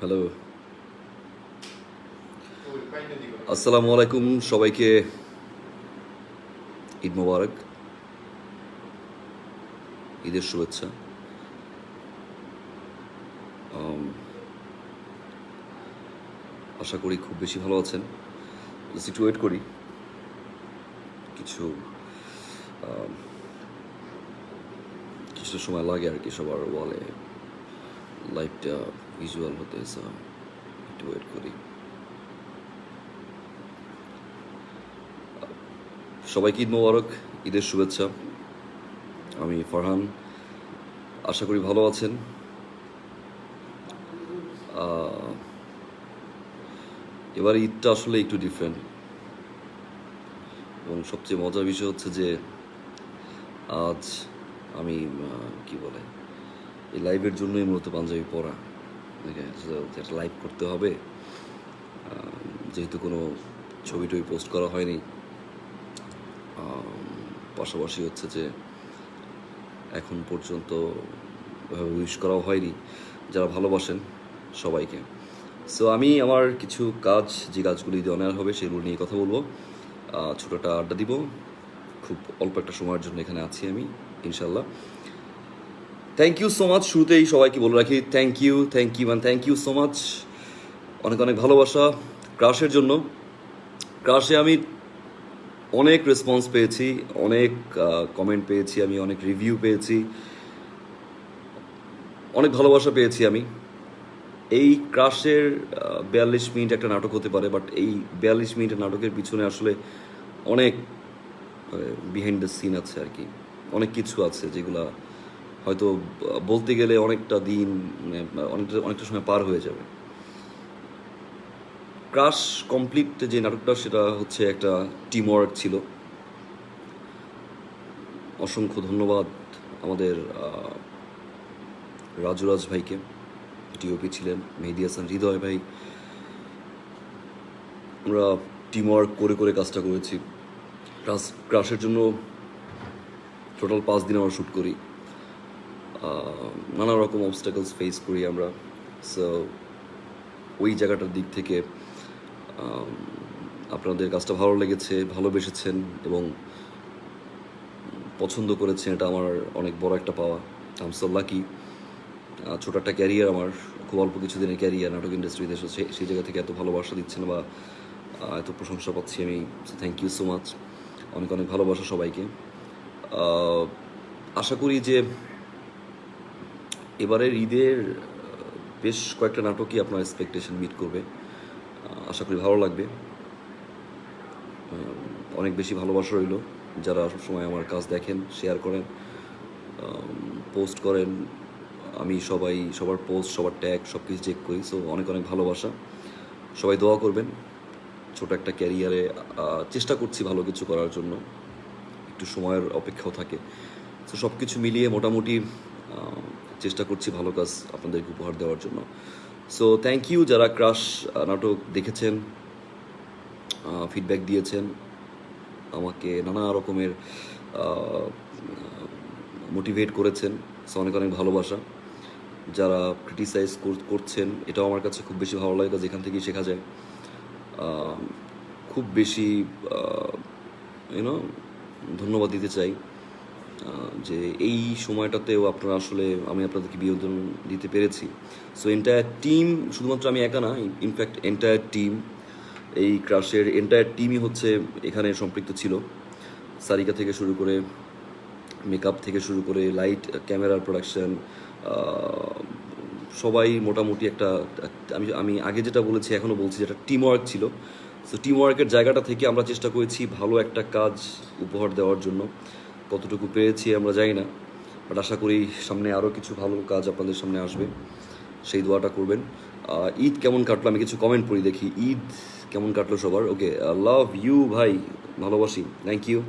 Hello, আসসালামু আলাইকুম সবাইকে। ঈদ মোবারক, ঈদের শুভেচ্ছা। আম, আশা করি খুব বেশি ভালো আছেন। জাস্ট একটু ওয়েট করি, কিছু আম, কিছু সময় লাগে আর কি সবার ওয়ালে লাইভটা ভিজুয়াল হতে। একটু ওয়েট করি। সবাইকে ঈদ মোবারক, ঈদের শুভেচ্ছা। আমি ফারহান, আশা করি ভালো আছেন। এবার ঈদটা আসলে একটু ডিফারেন্ট, এবং সবচেয়ে মজার বিষয় হচ্ছে যে আজ আমি কি বলে এই লাইভের জন্যই মূলত পাঞ্জাবি পরা। যেটা লাইভ করতে হবে, যেহেতু কোনো ছবি টবি পোস্ট করা হয়নি। পাশাপাশি হচ্ছে যে এখন পর্যন্ত উইশ করাও হয়নি যারা ভালোবাসেন সবাইকে। সো আমি আমার কিছু কাজ, যে কাজগুলি দিয়ে অনার হবে সেগুলো নিয়ে কথা বলবো, ছোটোটা আড্ডা দিব। খুব অল্প একটা সময়ের জন্য এখানে আছি আমি, ইনশাল্লাহ। Thank you so much. শুরুতেই সবাইকে বলে রাখি, thank you thank you so much. অনেক অনেক ভালোবাসা ক্রাশের জন্য। ক্রাশে আমি অনেক রেসপন্স পেয়েছি, অনেক কমেন্ট পেয়েছি, আমি অনেক রিভিউ পেয়েছি, অনেক ভালোবাসা পেয়েছি আমি। এই ক্রাশের 42 মিনিট একটা নাটক হতে পারে, বাট এই 42 মিনিটের নাটকের পিছনে আসলে অনেক বিহাইন্ড দ্য সিন আছে আর কি। অনেক কিছু আছে যেগুলা হয়তো বলতে গেলে অনেকটা দিন, অনেকটা সময় পার হয়ে যাবে। ক্রাশ কমপ্লিট যে নাটকটা, সেটা হচ্ছে একটা টিম ওয়ার্ক ছিল। অসংখ্য ধন্যবাদ আমাদের রাজুরাজ ভাইকে, টিওপি ছিলেন, মেহেদি হাসান, হৃদয় ভাই। আমরা টিম ওয়ার্ক করে করে কাজটা করেছি। ক্রাশের জন্য টোটাল 5 দিন আমরা শ্যুট করি। নানা রকম অবস্টাকলস ফেস করি আমরা। সো ওই জায়গাটার দিক থেকে আপনাদের কাজটা ভালো লেগেছে, ভালোবেসেছেন এবং পছন্দ করেছেন, এটা আমার অনেক বড় একটা পাওয়া। I am so lucky. ছোটো একটা ক্যারিয়ার আমার, খুব অল্প কিছুদিনের ক্যারিয়ার নাটক ইন্ডাস্ট্রিতে, সেই জায়গা থেকে এত ভালোবাসা দিচ্ছেন বা এত প্রশংসা পাচ্ছি আমি। Thank you so much. অনেক অনেক ভালোবাসা সবাইকে। আশা করি যে এবারের ঈদের বেশ কয়েকটা নাটকই আপনার এক্সপেকটেশন মিট করবে। আশা করি ভালো লাগবে। অনেক বেশি ভালোবাসা রইল যারা সবসময় আমার কাজ দেখেন, শেয়ার করেন, পোস্ট করেন। আমি সবার পোস্ট, সবার ট্যাগ সব কিছু চেক করি। সো অনেক অনেক ভালোবাসা। সবাই দোয়া করবেন। ছোট একটা ক্যারিয়ারে চেষ্টা করছি ভালো কিছু করার জন্য, একটু সময়ের অপেক্ষাও থাকে। সো সব কিছু মিলিয়ে মোটামুটি চেষ্টা করছি ভালো কাজ আপনাদেরকে উপহার দেওয়ার জন্য। সো থ্যাংক ইউ যারা ক্রাশ নাটক দেখেছেন, ফিডব্যাক দিয়েছেন, আমাকে নানা রকমের মোটিভেট করেছেন। সো অনেক অনেক ভালোবাসা। যারা ক্রিটিসাইজ করছেন, এটাও আমার কাছে খুব বেশি ভালো লাগে, কাজ এখান থেকেই শেখা যায়। খুব বেশি ইউনো ধন্যবাদ দিতে চাই যে এই সময়টাতেও আপনারা আসলে আমি আপনাদেরকে বিনোদন দিতে পেরেছি। সো এন্টায়ার টিম, শুধুমাত্র আমি একা না, ইনফ্যাক্ট এন্টায়ার টিম, এই ক্রাশের এন্টায়ার টিমই হচ্ছে এখানে সম্পৃক্ত ছিল। সারিকা থেকে শুরু করে, মেকআপ থেকে শুরু করে, লাইট, ক্যামেরার প্রোডাকশন, সবাই মোটামুটি একটা, আমি আগে যেটা বলেছি এখনও বলছি, যেটা টিম ওয়ার্ক ছিল। সো টিম ওয়ার্কের জায়গাটা থেকে আমরা চেষ্টা করেছি ভালো একটা কাজ উপহার দেওয়ার জন্য। কতটুকু পেরেছি আমরা জানি না, বাট আশা করি সামনে আরও কিছু ভালো কাজ আপনাদের সামনে আসবে, সেই দোয়াটা করবেন। ঈদ কেমন কাটলো আমি কিছু কমেন্ট পড়ি দেখি। ঈদ কেমন কাটলো সবার? ওকে, লাভ ইউ ভাই, ভালোবাসি, থ্যাংক ইউ।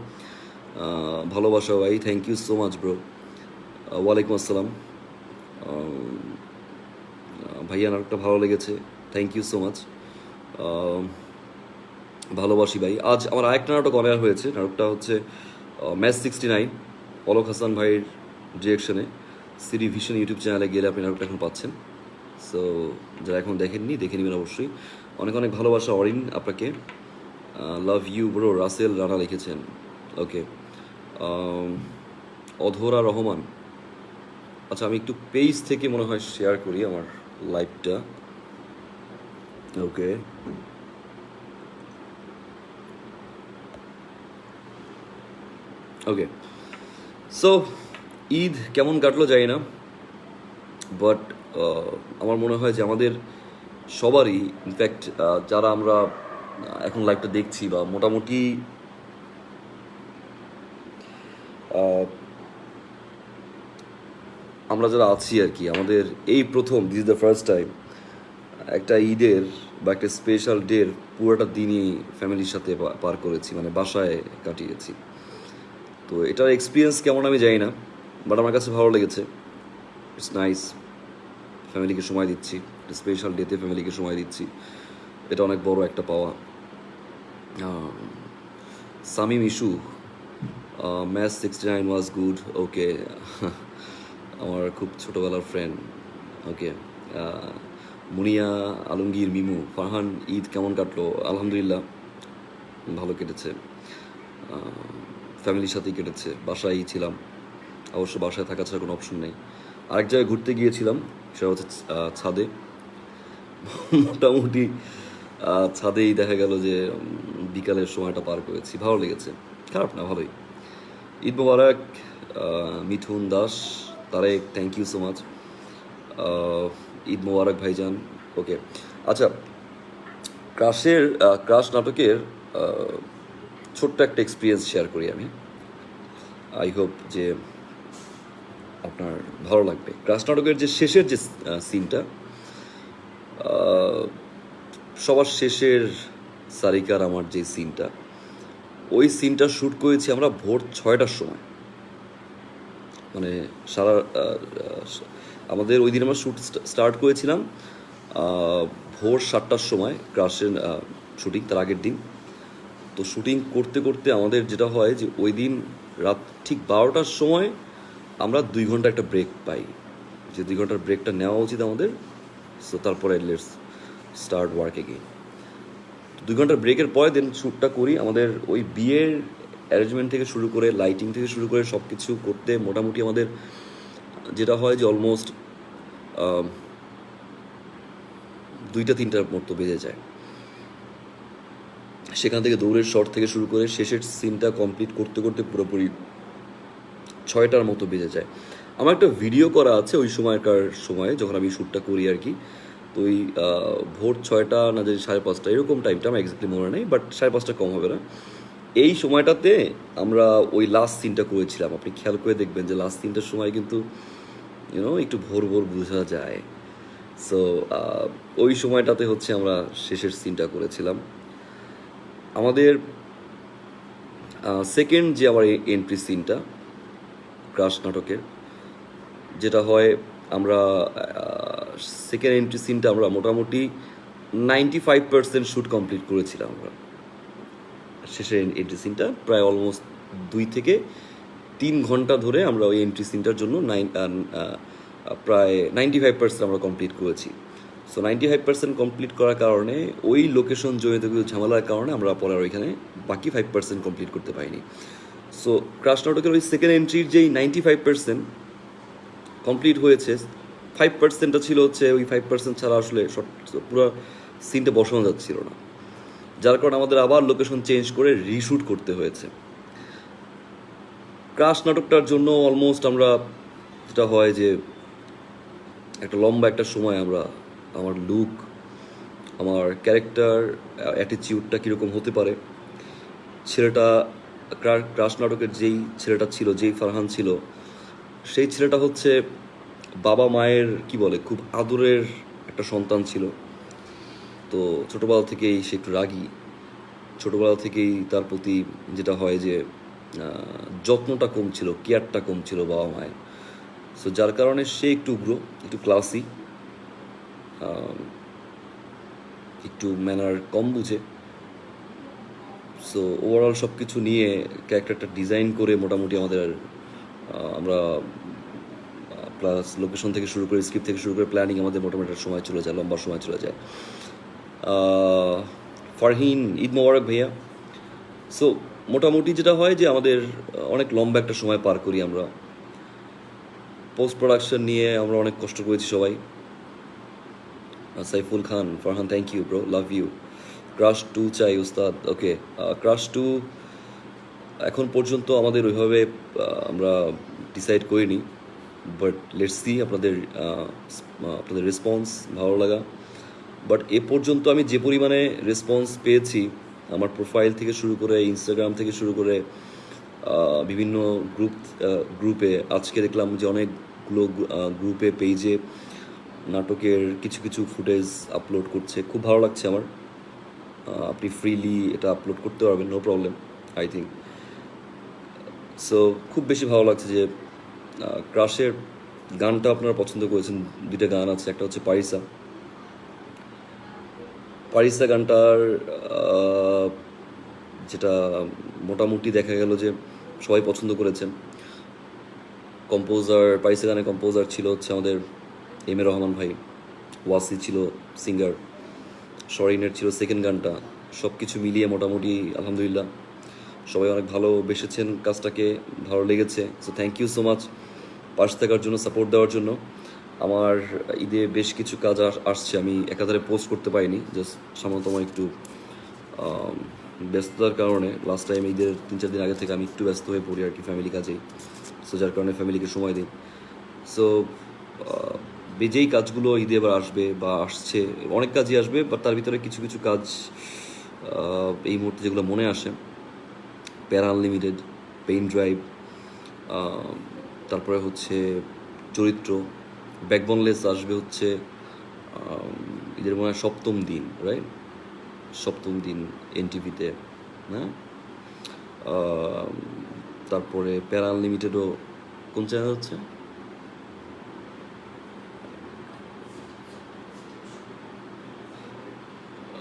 ভালোবাসা ভাই, thank you so much bro. ওয়ালাইকুম আসসালাম ভাইয়া, নাটকটা ভালো লেগেছে, থ্যাংক ইউ সো মাচ। ভালোবাসি ভাই। আজ আমার আরেকটা নাটক অনেয়ার হয়েছে, নাটকটা হচ্ছে ম্যাচ 69, অলোক হাসান ভাইয়ের ডিরেকশনে। সিরি ভিশন ইউটিউব চ্যানেলে গেলে আপনি নাটকটা এখন পাচ্ছেন। সো যারা এখন দেখেননি দেখে নেবেন অবশ্যই। অনেক অনেক ভালোবাসা অরিন আপনাকে। Love you bro, Rasel Rana লিখেছেন। ওকে, অধরা রহমান। আচ্ছা, আমি একটু পেজ থেকে মনে হয় শেয়ার করি আমার লাইভটা। ওকে, ওকে। সো ঈদ কেমন কাটলো জানি না, বাট আমার মনে হয় যে আমাদের সবারই, ইনফ্যাক্ট যারা আমরা এখন লাইভটা দেখছি বা মোটামুটি আমরা যারা আছি আর কি, আমাদের এই প্রথম, this is the first time একটা ঈদের বা একটা স্পেশাল ডের পুরোটা দিনই ফ্যামিলির সাথে পার করেছি, মানে বাসায় কাটিয়েছি। তো এটার এক্সপিরিয়েন্স কেমন আমি জানি না, বাট আমার কাছে ভালো লেগেছে। ইটস নাইস, ফ্যামিলিকে সময় দিচ্ছি, স্পেশাল ডেতে ফ্যামিলিকে সময় দিচ্ছি, এটা অনেক বড় একটা পাওয়া। Shamim issue, match 69 was good. Okay, আমার খুব ছোটোবেলার ফ্রেন্ড। ওকে, মুনিয়া আলমগীর মিমু, ফারহান ঈদ কেমন কাটলো? আলহামদুলিল্লাহ ভালো কেটেছে, ফ্যামিলির সাথেই কেটেছে, বাসায়ই ছিলাম। অবশ্য বাসায় থাকা ছাড়া কোনো অপশন নেই। আরেক জায়গায় ঘুরতে গিয়েছিলাম, সেটা হচ্ছে ছাদে। মোটামুটি ছাদেই দেখা গেল যে বিকালের সময়টা পার করেছি, ভালো লেগেছে, খারাপ না, ভালোই। ঈদ মোবারক Mithun Das, Tarek, thank you so much. Eid মোবারক ভাইজান। ওকে, আচ্ছা, ক্রাশ নাটকের ছোট্ট একটা এক্সপিরিয়েন্স শেয়ার করি আমি। আই হোপ যে আপনার ভালো লাগবে। ক্রাশ নাটকের যে শেষের যে সিনটা, সবার শেষের সারিকার আমার যে সিনটা, ওই সিনটা শ্যুট করেছি আমরা ভোর 6টার সময়। মানে সারা আমাদের ওই দিন আমরা শ্যুট স্টার্ট করেছিলাম ভোর 7টার সময়, ক্রাশের শুটিং তার আগের দিন। তো শুটিং করতে করতে আমাদের যেটা হয় যে ওই দিন রাত ঠিক 12টার সময় আমরা 2 ঘন্টা একটা ব্রেক পাই, যে 2 ঘন্টার ব্রেকটা নেওয়া উচিত আমাদের। সো তারপরে লেটস স্টার্ট ওয়ার্ক এগেইন। 2 ঘন্টার ব্রেকের পরে দেন শ্যুটটা করি। আমাদের ওই বিয়ের অ্যারেঞ্জমেন্ট থেকে শুরু করে, লাইটিং থেকে শুরু করে সব কিছু করতে মোটামুটি আমাদের যেটা হয় যে অলমোস্ট 2টা-3টার মতো বেজে যায়। সেখান থেকে দৌড়ের শট থেকে শুরু করে শেষের সিনটা কমপ্লিট করতে করতে পুরোপুরি 6টার মতো বেজে যায়। আমার একটা ভিডিও করা আছে ওই সময়কার সময়ে, যখন আমি শ্যুটটা করি আর কি। তো ওই ভোর 6টা না যে 5:30 এরকম টাইমটা আমার এক্স্যাক্টলি মনে নেই, বাট 5:30 কম হবে না। এই সময়টাতে আমরা ওই লাস্ট সিনটা করেছিলাম। আপনি খেয়াল করে দেখবেন যে লাস্ট সিনটার সময় কিন্তু একটু ভোর ভোর বোঝা যায়। সো ওই সময়টাতে হচ্ছে আমরা শেষের সিনটা করেছিলাম। আমাদের সেকেন্ড যে আমার এন্ট্রি সিনটা ক্রাশ নাটকের, যেটা হয় আমরা সেকেন্ড এন্ট্রি সিনটা আমরা মোটামুটি 95% শ্যুট কমপ্লিট করেছিলাম আমরা। শেষের এন্ট্রি সিনটা প্রায় অলমোস্ট 2 থেকে 3 ঘন্টা ধরে আমরা ওই এন্ট্রি সিনটার জন্য প্রায় 95% আমরা কমপ্লিট করেছি। সো 95% কমপ্লিট করার কারণে ওই লোকেশন জড়িত কিছু ঝামেলার কারণে আমরা পরে ওইখানে বাকি 5% কমপ্লিট করতে পারিনি। সো ক্রাশ নাটকের ওই সেকেন্ড এন্ট্রির যেই 95% কমপ্লিট হয়েছে, 5%টা ছিল হচ্ছে ওই 5% ছাড়া আসলে পুরো সিনটা বসানো যাচ্ছিল না, যার কারণে আমাদের আবার লোকেশন চেঞ্জ করে রিশুট করতে হয়েছে। ক্রাশ নাটকটার জন্য অলমোস্ট আমরা, যেটা হয় যে একটা লম্বা একটা সময় আমরা আমার লুক, আমার ক্যারেক্টার, অ্যাটিটিউডটা কীরকম হতে পারে, ছেলেটা ক্রাশ নাটকের যেই ছেলেটা ছিল, যেই ফারহান ছিল, সেই ছেলেটা হচ্ছে বাবা মায়ের কি বলে খুব আদরের একটা সন্তান ছিল। তো ছোটোবেলা থেকেই সে একটু রাগী, ছোটোবেলা থেকেই তার প্রতি যেটা হয় যে যত্নটা কম ছিল, কেয়ারটা কম ছিল বাবা মায়ের। সো যার কারণে সে একটু উগ্র, একটু ক্লাসি, একটু ম্যানার কম বুঝে। সো ওভারঅল সব কিছু নিয়ে ক্যারেক্টারটা ডিজাইন করে মোটামুটি আমরা প্লাস লোকেশন থেকে শুরু করে স্ক্রিপ্ট থেকে শুরু করে প্ল্যানিং আমাদের মোটামুটি একটা সময় চলে যায়, লম্বা সময় চলে যায়। ফারহিন, ঈদ মোবারক ভাইয়া। সো মোটামুটি যেটা হয় যে আমাদের অনেক লম্বা একটা সময় পার করি আমরা। পোস্ট প্রোডাকশন নিয়ে আমরা অনেক কষ্ট করেছি সবাই। Saiful Khan, Farhan, thank you bro, love you. Crush 2 চাই উস্তাদ। ওকে, ক্রাশ 2 এখন পর্যন্ত আমাদের ওইভাবে আমরা ডিসাইড করিনি, বাট লেটস সি আপনাদের আপনাদের রেসপন্স ভালো লাগা। বাট এ পর্যন্ত আমি যে পরিমাণে রেসপন্স পেয়েছি আমার প্রোফাইল থেকে শুরু করে ইনস্টাগ্রাম থেকে শুরু করে বিভিন্ন গ্রুপে আজকে দেখলাম যে অনেকগুলো গ্রুপে পেজে নাটকের কিছু কিছু ফুটেজ আপলোড করছে, খুব ভালো লাগছে আমার। আপনি ফ্রিলি এটা আপলোড করতে পারবেন, no problem I think. So খুব বেশি ভালো লাগছে যে ক্রাশের গানটা আপনারা পছন্দ করেছেন। দুইটা গান আছে, একটা হচ্ছে পারিসা। পারিসা গানটার যেটা মোটামুটি দেখা গেল যে সবাই পছন্দ করেছেন। কম্পোজার, পারিসা গানের কম্পোজার ছিল হচ্ছে আমাদের এম এ রহমান ভাই, ওয়াসি ছিল সিঙ্গার, শরিনের ছিল সেকেন্ড গানটা। সব কিছু মিলিয়ে মোটামুটি আলহামদুলিল্লাহ সবাই অনেক ভালোবেসেছেন কাজটাকে, ভালো লেগেছে। So thank you so much পাশে থাকার জন্য, সাপোর্ট দেওয়ার জন্য। আমার ঈদে বেশ কিছু কাজ আসছে, আমি একাধারে পোস্ট করতে পারিনি, জাস্ট সামান্যতম একটু ব্যস্ততার কারণে। লাস্ট টাইম ঈদের 3-4 দিন আগে থেকে আমি একটু ব্যস্ত হয়ে পড়ি আর কি ফ্যামিলি কাজেই। সো যার কারণে ফ্যামিলিকে সময় দিই। সো যেই কাজগুলো ঈদে এবার আসবে বা আসছে, অনেক কাজই আসবে, বাট তার ভিতরে কিছু কিছু কাজ এই মুহূর্তে যেগুলো মনে আসে, প্যারা আনলিমিটেড, পেইন ড্রাইভ, তারপরে হচ্ছে চরিত্র, ব্যাকবোনলেস আসবে হচ্ছে ঈদের মনে হয় 7ম দিন, রাইট? 7ম দিন এনটিভিতে, হ্যাঁ। তারপরে প্যারা আনলিমিটেডও কোন চ্যানেল হচ্ছে,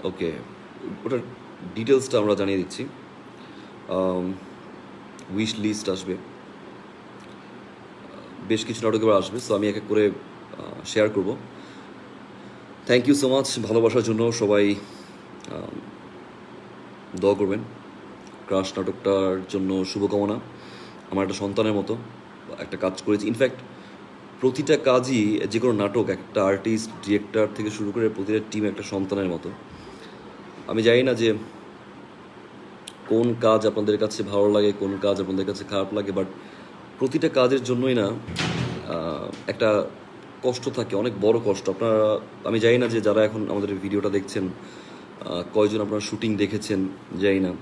ওকে, ওটার ডিটেলসটা আমরা জানিয়ে দিচ্ছি। উইশ লিস্ট আসবে, বেশ কিছু নাটক এবার আসবে। সো আমি এক এক করে শেয়ার করব। থ্যাংক ইউ সো মাচ ভালোবাসার জন্য। সবাই দোয়া করবেন। ক্রাশ নাটকটার জন্য শুভকামনা। আমার একটা সন্তানের মতো একটা কাজ করেছি। ইনফ্যাক্ট প্রতিটা কাজই, যে কোনো নাটক, একটা আর্টিস্ট, ডিরেক্টর থেকে শুরু করে প্রতিটা টিম একটা সন্তানের মতো। আমি জানি না যে কোন কাজ আপনাদের কাছে ভালো লাগে, কোন কাজ আপনাদের কাছে খারাপ লাগে, বাট প্রতিটা কাজের জন্যই না একটা কষ্ট থাকে, অনেক বড় কষ্ট। আপনারা, আমি জানি না যে যারা এখন আমাদের ভিডিওটা দেখছেন কয়জন আপনারা শুটিং দেখেছেন জানি না।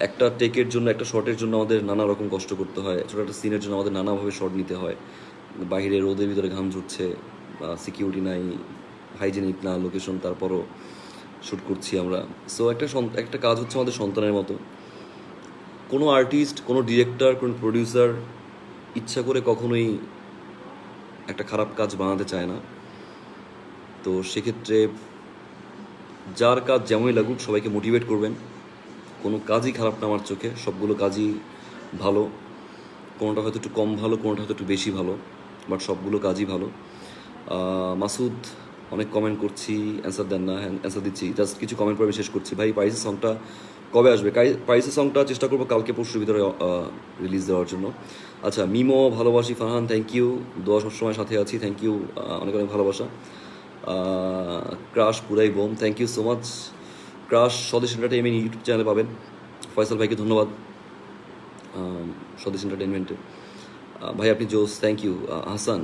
একটা টেকের জন্য, একটা শটের জন্য আমাদের নানা রকম কষ্ট করতে হয়। ছোটো একটা সিনের জন্য আমাদের নানাভাবে শট নিতে হয়। বাইরে রোদের ভিতরে ঘাম ঝরছে, সিকিউরিটি নাই, হাইজেনিক না লোকেশন, তারপরও শ্যুট করছি আমরা। সো একটা কাজ হচ্ছে আমাদের সন্তানের মতো। কোনো আর্টিস্ট, কোনো ডিরেক্টর, কোনো প্রডিউসার ইচ্ছা করে কখনোই একটা খারাপ কাজ বানাতে চায় না। তো সেক্ষেত্রে যার কাজ যেমনই লাগুক সবাইকে মোটিভেট করবেন। কোনো কাজই খারাপ না আমার চোখে, সবগুলো কাজই ভালো। কোনোটা হয়তো একটু কম ভালো, কোনোটা হয়তো একটু বেশি ভালো, বাট সবগুলো কাজই ভালো। মাসুদ, অনেক কমেন্ট করছি, অ্যান্সার দেন না। হ্যাঁ, অ্যান্সার দিচ্ছি, জাস্ট কিছু কমেন্ট করে আমি শেষ করছি। ভাই পাইসের সংটা কবে আসবে? পাইসের সংটা চেষ্টা করবো কালকে পরশুর ভিতরে রিলিজ দেওয়ার জন্য। আচ্ছা, মিমো, ভালোবাসি ফারহান, থ্যাংক ইউ, দোয়া সবসময় সাথে আছি, থ্যাংক ইউ, অনেক অনেক ভালোবাসা। ক্রাশ পুরাই বোম, thank you so much. Crush Swadesh entertainment YouTube চ্যানেলে পাবেন। ফয়সাল ভাইকে ধন্যবাদ স্বদেশ এন্টারটেইনমেন্টে। ভাই আপনি জোস, thank you. Hasan,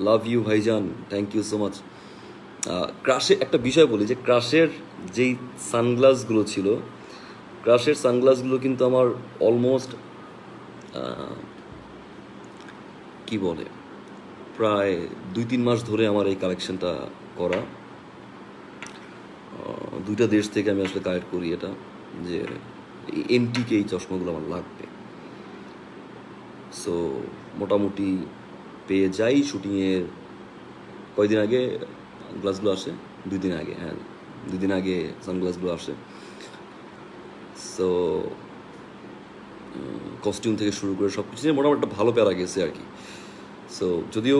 love you ভাইজান, থ্যাংক ইউ সো মাচ। ক্রাশে একটা বিষয় বলি যে ক্রাশের যেই সানগ্লাসগুলো ছিল, ক্রাশের সানগ্লাসগুলো কিন্তু আমার অলমোস্ট কি বলে, প্রায় 2-3 মাস ধরে আমার এই কালেকশনটা করা। 2টা দেশ থেকে আমি আসলে কালেক্ট করি এটা, যে এনটিকে এই চশমাগুলো আমার লাগবে। সো মোটামুটি পেয়ে যাই। শুটিংয়ের কয়দিন আগে গ্লাসগুলো আসে, 2 দিন আগে, হ্যাঁ 2 দিন আগে সানগ্লাসগুলো আসে। সো কস্টিউম থেকে শুরু করে সব কিছু নিয়ে মোটামুটি একটা ভালো প্যারা গেছে আর কি। সো যদিও